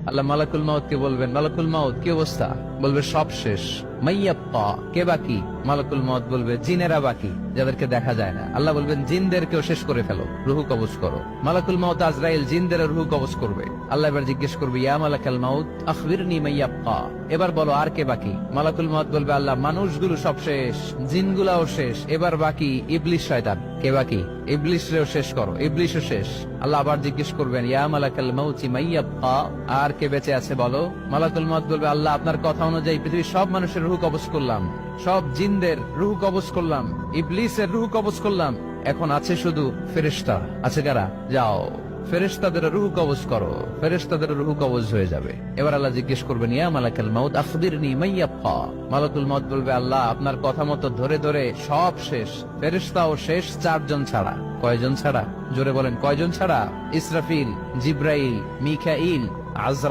আল্লাহ মালাকুল মাউত কে বলবেন, মালাকুল মাউত কি অবস্থা? বলবে সব শেষ। মাইয়াব্বা, কে বাকি? মালাকুল মাউত বলবে জিনেরা বাকি, যাদেরকে দেখা যায় না। আল্লাহ বলবেন জিনদেরকেও শেষ করে ফেলো, রুহু কবজ করো। মালাকুল মাউত আজরাইল জিনদের রুহু কবজ করবে। আল্লাহ এবার জিজ্ঞেস করবে, ইয়া মালাকাল মাউত আখবিরনি মাইয়াব্বা, এবার বলো আর কে বাকি? মালাকুল মাউত বলবে, আল্লাহ মানুষগুলো সব শেষ, জিনগুলাও শেষ, এবার বাকি ইবলিস শয়তান। কে বাকি? ইবলিসরেও শেষ করো, ইবলিসও শেষ। আল্লাহ আবার জিজ্ঞেস করবেন, ইয়া মালাকাল মাউতি মাইয়াব্বা, আর কে বেঁচে আছে বলো? মালাকুল মাউত বলবে, আল্লাহ আপনার কথা অনুযায়ী পৃথিবীর সব মানুষের রুহু কবজ করলাম, সব জিনদের রুহু কবজ করলাম, ইবলিসের রুহু কবজ করলাম, এখন আছে শুধু ফেরেশতা। আছে কারা? যাও ফেরেশতাদের রুহু কবজ করো। ফেরেশতাদের রুহু কবজ হয়ে যাবে। এবার আল্লাহ জিজ্ঞেস করবেন, ইয়া মালাকাল মাউত আখবিরনি মাইয়াব্বা। মালাকুল মাউত বলবে, আল্লাহ আপনার কথা মতো ধরে ধরে সব শেষ, ফেরেশতাও শেষ, 4 জন ছাড়া। কয়জন ছাড়া? জোরে বলেন, কয়জন ছাড়া? ইসরাফিল, জিব্রাইল, মিকাইল, আজরাইল।